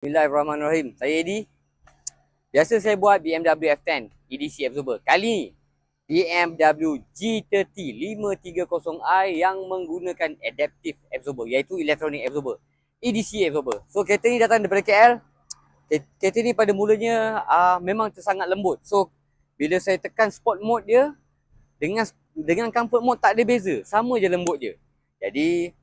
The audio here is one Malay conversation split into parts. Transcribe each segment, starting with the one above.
Bismillahirrahmanirrahim. Saya Edi. Biasa saya buat BMW F10 EDC absorber. Kali ni BMW G30 530i yang menggunakan adaptive absorber, iaitu electronic absorber, EDC absorber. So kereta ni datang daripada KL. Kereta ni pada mulanya memang sangat lembut. So bila saya tekan sport mode dia dengan comfort mode tak ada beza, sama je lembut je. Jadi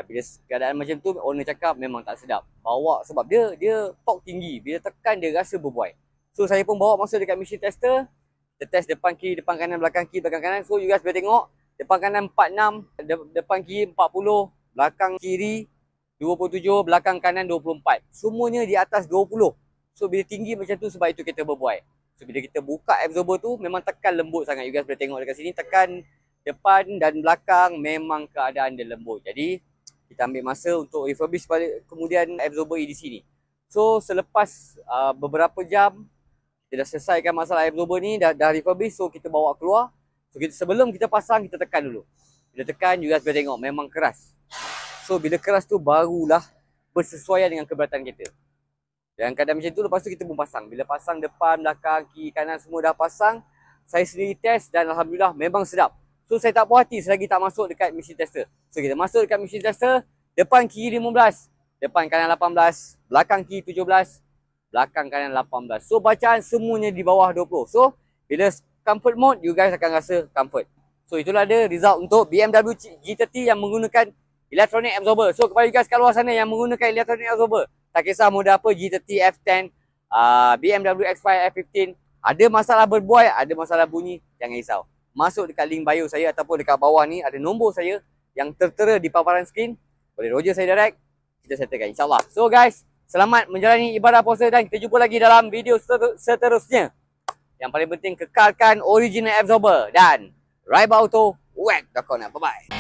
bila keadaan macam tu, owner cakap memang tak sedap bawa, sebab dia torque tinggi. Bila tekan dia rasa berbuai. So saya pun bawa masuk dekat machine tester. Kita test depan kiri, depan kanan, belakang kiri, belakang kanan. So you guys boleh tengok depan kanan 46, depan kiri 40, belakang kiri 27, belakang kanan 24. Semuanya di atas 20. So bila tinggi macam tu, sebab itu kita berbuai. So bila kita buka absorber tu, memang tekan lembut sangat. You guys boleh tengok dekat sini, tekan depan dan belakang memang keadaan dia lembut. Jadi kita ambil masa untuk refurbish balik kemudian absorber EDC ni. So selepas beberapa jam kita dah selesaikan masalah absorber ni, dah refurbish. So kita bawa keluar. So sebelum kita pasang, kita tekan dulu. Bila tekan, you guys boleh tengok memang keras. So bila keras tu barulah bersesuaian dengan keberatan kita. Dan kadang macam tu, lepas tu kita pun pasang. Bila pasang depan, belakang, kiri, kanan semua dah pasang, saya sendiri test dan alhamdulillah memang sedap. So saya tak puas hati selagi tak masuk dekat machine tester. So kita masuk dekat machine tester, depan kiri 15, depan kanan 18, belakang kiri 17, belakang kanan 18. So bacaan semuanya di bawah 20. So bila comfort mode, you guys akan rasa comfort. So itulah dia result untuk BMW G30 yang menggunakan electronic absorber. So kepada you guys kat luar sana yang menggunakan electronic absorber, tak kisah model apa, G30, F10, BMW X5, F15, ada masalah berbuai, ada masalah bunyi, jangan risau. Masuk dekat link bio saya ataupun dekat bawah ni ada nombor saya yang tertera di paparan skrin. Boleh roger saya direct, kita settlekan insyaAllah. So guys, selamat menjalani ibadah puasa dan kita jumpa lagi dalam video seterusnya. Yang paling penting, kekalkan original absorber dan Raiba Auto, whack the corner. Bye-bye.